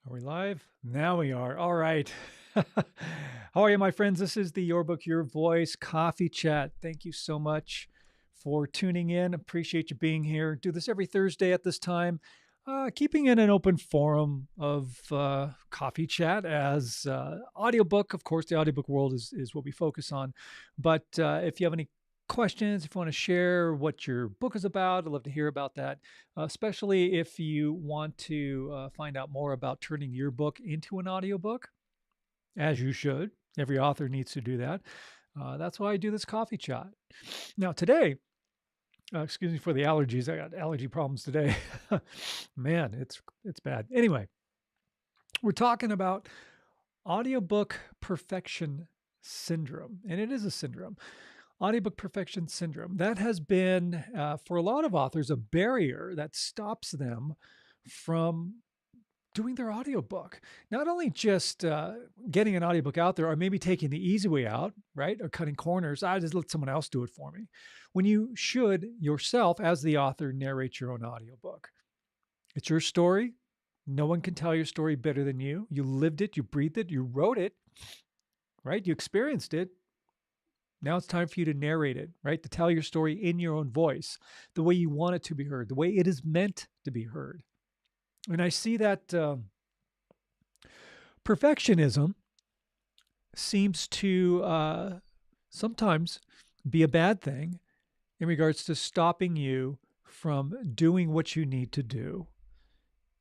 Are we live? Now we are. All right. How are you, my friends? This is the Your Book, Your Voice coffee chat. Thank you so much for tuning in. Appreciate you being here. Do this every Thursday at this time, keeping it an open forum of coffee chat as audiobook. Of course, the audiobook world is what we focus on. But if you have any questions, if you want to share what your book is about, I'd love to hear about that, especially if you want to find out more about turning your book into an audiobook, as you should. Every author needs to do that. That's why I do this coffee chat. Now, today, excuse me for the allergies. I got allergy problems today. Man, it's bad. Anyway, we're talking about audiobook perfection syndrome, and it is a syndrome. Audiobook perfection syndrome. That has been, for a lot of authors, a barrier that stops them from doing their audiobook. Not only just getting an audiobook out there, or maybe taking the easy way out, right? Or cutting corners. I just let someone else do it for me. When you should yourself, as the author, narrate your own audiobook. It's your story. No one can tell your story better than you. You lived it, you breathed it, you wrote it, right? You experienced it. Now it's time for you to narrate it, right? To tell your story in your own voice, the way you want it to be heard, the way it is meant to be heard. And I see that perfectionism seems to sometimes be a bad thing in regards to stopping you from doing what you need to do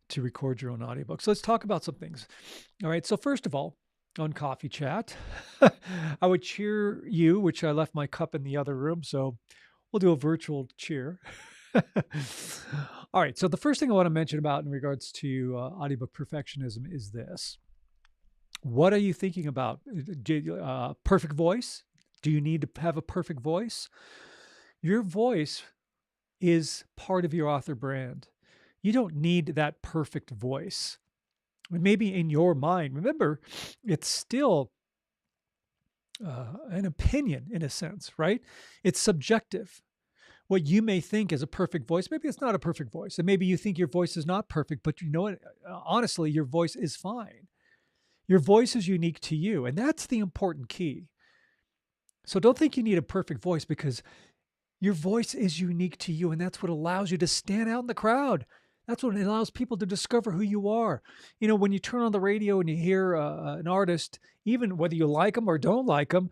to record your own audiobook. So let's talk about some things. All right. So first of all, on coffee chat, I would cheer you, which I left my cup in the other room. So we'll do a virtual cheer. All right. So the first thing I want to mention about in regards to audiobook perfectionism is this. What are you thinking about? Perfect voice? Do you need to have a perfect voice? Your voice is part of your author brand. You don't need that perfect voice. Maybe in your mind, remember, it's still an opinion in a sense, right? It's subjective. What you may think is a perfect voice, maybe it's not a perfect voice. And maybe you think your voice is not perfect, but you know what? Honestly, your voice is fine. Your voice is unique to you. And that's the important key. So don't think you need a perfect voice, because your voice is unique to you. And that's what allows you to stand out in the crowd. That's what allows people to discover who you are. You know, when you turn on the radio and you hear an artist, even whether you like them or don't like them,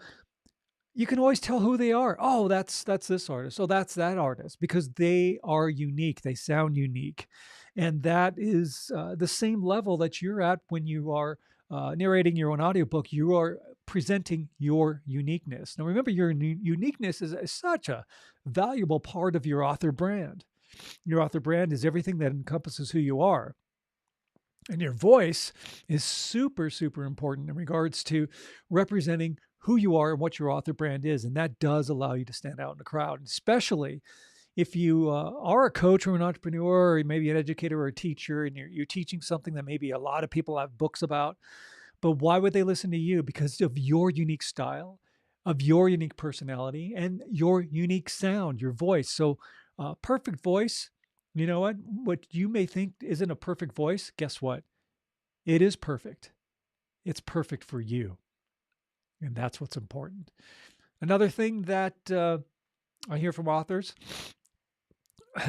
you can always tell who they are. Oh, that's this artist. Oh, that's that artist, because they are unique. They sound unique. And that is the same level that you're at when you are narrating your own audiobook. You are presenting your uniqueness. Now, remember, your uniqueness is such a valuable part of your author brand. Your author brand is everything that encompasses who you are. And your voice is super, super important in regards to representing who you are and what your author brand is. And that does allow you to stand out in the crowd, especially if you are a coach or an entrepreneur, or maybe an educator or a teacher, and you're teaching something that maybe a lot of people have books about. But why would they listen to you? Because of your unique style, of your unique personality, and your unique sound, your voice. So perfect voice, you know what? What you may think isn't a perfect voice, guess what? It is perfect. It's perfect for you. And that's what's important. Another thing that I hear from authors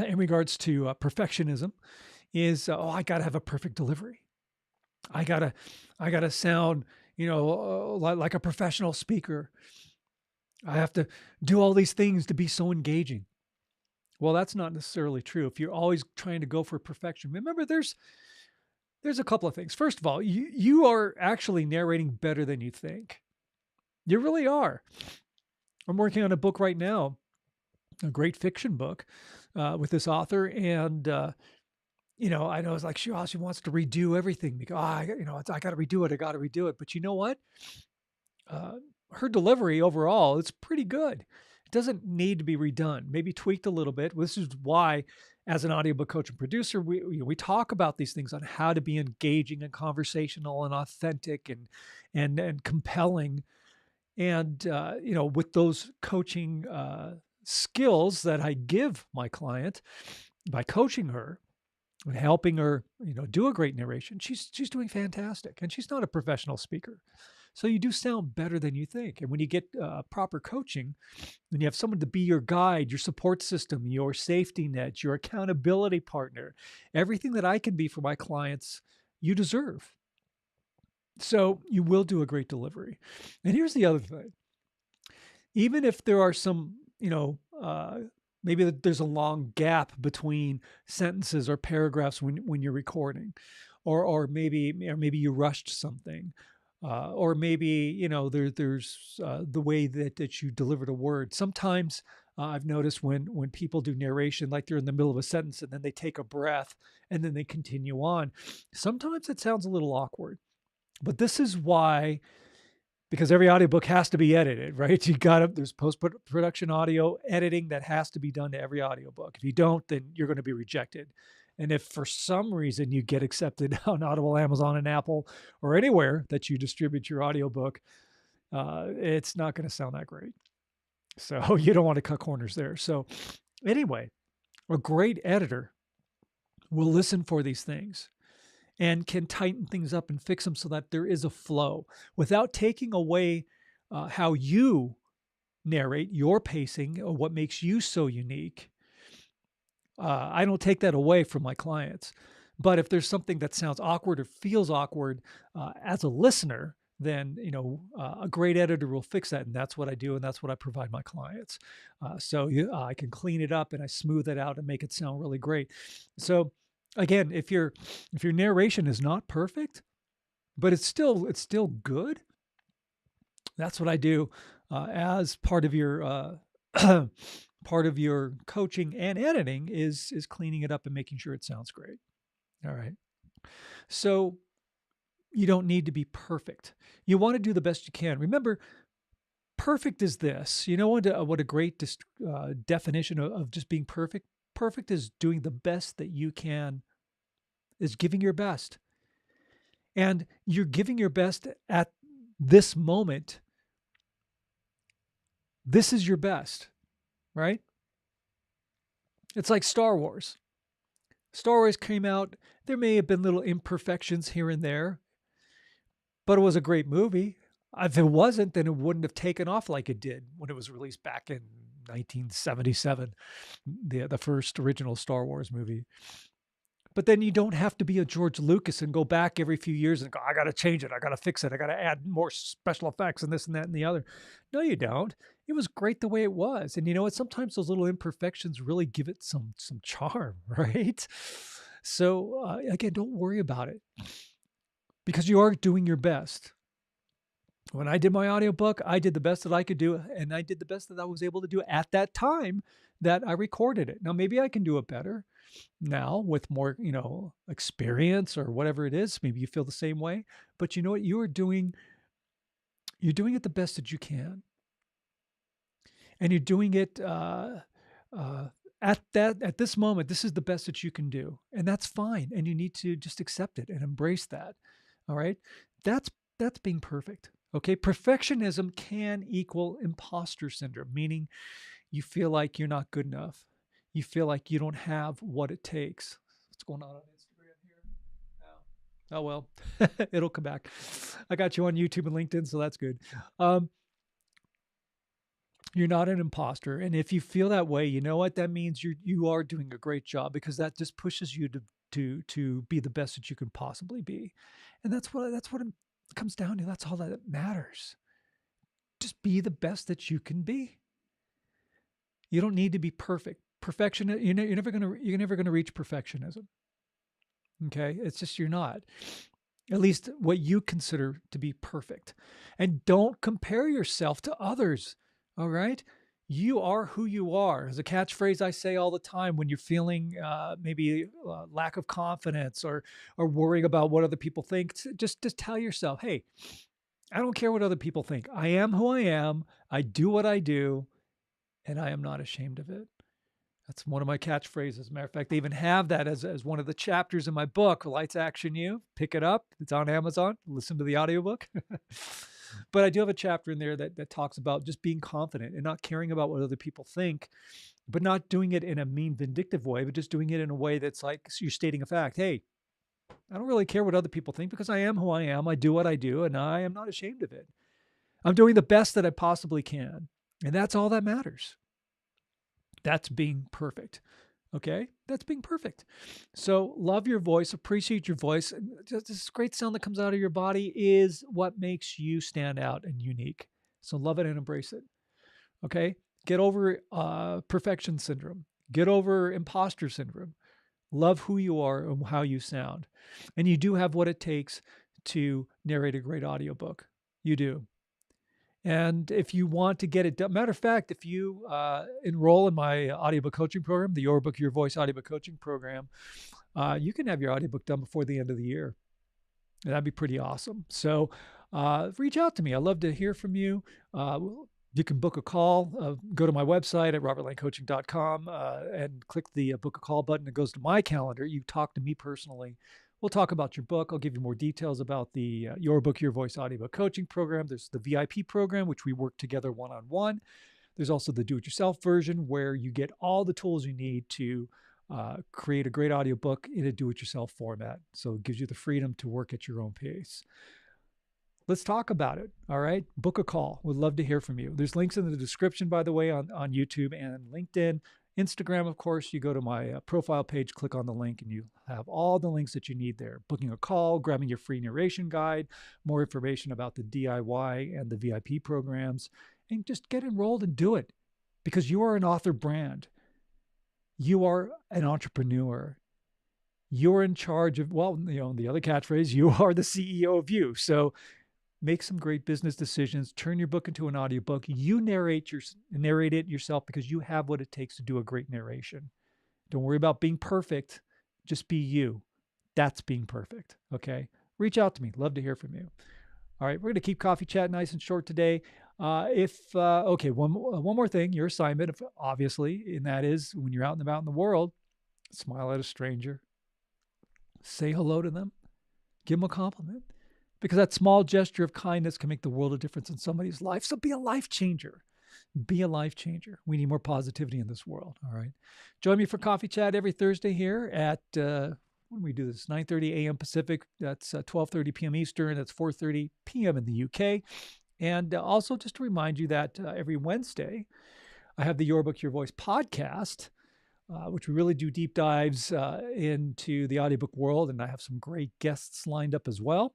in regards to perfectionism is, oh, I got to have a perfect delivery. I gotta sound, like a professional speaker. I have to do all these things to be so engaging. Well, that's not necessarily true. If you're always trying to go for perfection, remember, there's a couple of things. First of all, you are actually narrating better than you think. You really are. I'm working on a book right now, a great fiction book with this author, and I know it's like she wants to redo everything because I got to redo it. I got to redo it. But you know what? Uh, Her delivery overall, it's pretty good. It doesn't need to be redone. Maybe tweaked a little bit. This is why, as an audiobook coach and producer, we talk about these things on how to be engaging and conversational and authentic and compelling. And with those coaching skills that I give my client by coaching her, and helping her, do a great narration. She's doing fantastic, and she's not a professional speaker. So you do sound better than you think. And when you get proper coaching, and you have someone to be your guide, your support system, your safety net, your accountability partner, everything that I can be for my clients, you deserve. So you will do a great delivery. And here's the other thing. Even if there are some, maybe there's a long gap between sentences or paragraphs when you're recording, or maybe you rushed something, or maybe there's the way that you delivered a word. Sometimes I've noticed when people do narration, like they're in the middle of a sentence and then they take a breath and then they continue on. Sometimes it sounds a little awkward, but this is why, because every audiobook has to be edited, right? There's post-production audio editing that has to be done to every audiobook. If you don't, then you're going to be rejected. And if for some reason you get accepted on Audible, Amazon, and Apple, or anywhere that you distribute your audiobook, it's not going to sound that great. So you don't want to cut corners there. So anyway, a great editor will listen for these things and can tighten things up and fix them so that there is a flow without taking away how you narrate, your pacing, or what makes you so unique. I don't take that away from my clients. But if there's something that sounds awkward or feels awkward as a listener, then a great editor will fix that, and that's what I do, and that's what I provide my clients. So I can clean it up and I smooth it out and make it sound really great. So again, if your narration is not perfect, but it's still good, that's what I do as part of your part of your coaching and editing is cleaning it up and making sure it sounds great. All right. So you don't need to be perfect. You want to do the best you can. Remember, perfect is this. You know what a great definition of just being perfect? Perfect is doing the best that you can, is giving your best. And you're giving your best at this moment. This is your best, right? It's like Star Wars. Star Wars came out. There may have been little imperfections here and there, but it was a great movie. If it wasn't, then it wouldn't have taken off like it did when it was released back in 1977, the first original Star Wars movie. But then you don't have to be a George Lucas and go back every few years and go, I got to change it. I got to fix it. I got to add more special effects and this and that and the other. No, you don't. It was great the way it was. And you know what? Sometimes those little imperfections really give it some charm, right? So again, don't worry about it because you are doing your best. When I did my audiobook, I did the best that I could do, and I did the best that I was able to do at that time that I recorded it. Now, maybe I can do it better now with more, experience or whatever it is. Maybe you feel the same way, but you know what? You're doing it the best that you can. And you're doing it at this moment. This is the best that you can do, and that's fine. And you need to just accept it and embrace that. All right. That's being perfect. Okay. Perfectionism can equal imposter syndrome, meaning you feel like you're not good enough. You feel like you don't have what it takes. What's going on Instagram here? Oh well, it'll come back. I got you on YouTube and LinkedIn, so that's good. You're not an imposter, and if you feel that way, you know what that means. You are doing a great job, because that just pushes you to be the best that you can possibly be, and that's what it comes down to. That's all that matters. Just be the best that you can be. You don't need to be perfect. Perfection, you're never gonna reach perfectionism. Okay, it's just you're not. At least what you consider to be perfect, and don't compare yourself to others. All right, you are who you are. As a catchphrase I say all the time when you're feeling maybe lack of confidence or worrying about what other people think. Just tell yourself, hey, I don't care what other people think. I am who I am. I do what I do, and I am not ashamed of it. That's one of my catchphrases. As a matter of fact, they even have that as one of the chapters in my book, Lights Action You. Pick it up. It's on Amazon. Listen to the audiobook. But I do have a chapter in there that talks about just being confident and not caring about what other people think, but not doing it in a mean, vindictive way, but just doing it in a way that's like you're stating a fact. Hey, I don't really care what other people think because I am who I am. I do what I do, and I am not ashamed of it. I'm doing the best that I possibly can. And that's all that matters. That's being perfect. Okay? That's being perfect. So love your voice, appreciate your voice. And just this great sound that comes out of your body is what makes you stand out and unique. So love it and embrace it. Okay? Get over perfection syndrome. Get over imposter syndrome. Love who you are and how you sound. And you do have what it takes to narrate a great audiobook. You do. And if you want to get it done, matter of fact, if you enroll in my audiobook coaching program, the Your Book, Your Voice audiobook coaching program, you can have your audiobook done before the end of the year. And that'd be pretty awesome. So reach out to me. I'd love to hear from you. You can book a call. Go to my website at robertlanecoaching.com and click the book a call button. It goes to my calendar. You talk to me personally. We'll talk about your book. I'll give you more details about the Your Book, Your Voice audiobook coaching program. There's the VIP program, which we work together one-on-one. There's also the do-it-yourself version where you get all the tools you need to create a great audiobook in a do-it-yourself format. So it gives you the freedom to work at your own pace. Let's talk about it. All right. Book a call. We'd love to hear from you. There's links in the description, by the way, on YouTube and LinkedIn. Instagram, of course, you go to my profile page, click on the link, and you have all the links that you need there. Booking a call, grabbing your free narration guide, more information about the DIY and the VIP programs, and just get enrolled and do it because you are an author brand. You are an entrepreneur. You're in charge of, well, the other catchphrase, you are the CEO of you. So make some great business decisions. Turn your book into an audiobook. You narrate it yourself because you have what it takes to do a great narration. Don't worry about being perfect. Just be you. That's being perfect. Okay? Reach out to me. Love to hear from you. All right, we're going to keep Coffee Chat nice and short today. One more thing, your assignment, obviously, and that is when you're out and about in the world, smile at a stranger. Say hello to them. Give them a compliment. Because that small gesture of kindness can make the world of difference in somebody's life. So be a life changer. Be a life changer. We need more positivity in this world. All right. Join me for Coffee Chat every Thursday here at, when we do this, 9:30 a.m. Pacific. That's 12:30 p.m. Eastern. That's 4:30 p.m. in the UK. And also just to remind you that every Wednesday, I have the Your Book, Your Voice podcast, which we really do deep dives into the audiobook world. And I have some great guests lined up as well.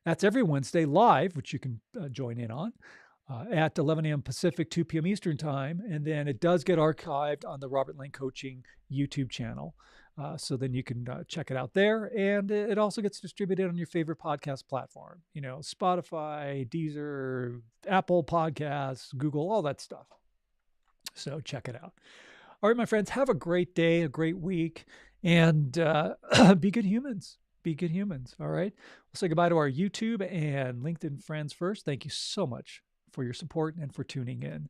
That's every Wednesday live, which you can join in on at 11 a.m. Pacific, 2 p.m. Eastern time. And then it does get archived on the Robert Lane Coaching YouTube channel. So then you can check it out there. And it also gets distributed on your favorite podcast platform, Spotify, Deezer, Apple Podcasts, Google, all that stuff. So check it out. All right, my friends, have a great day, a great week, and be good humans. Be good humans. All right. We'll say goodbye to our YouTube and LinkedIn friends first. Thank you so much for your support and for tuning in.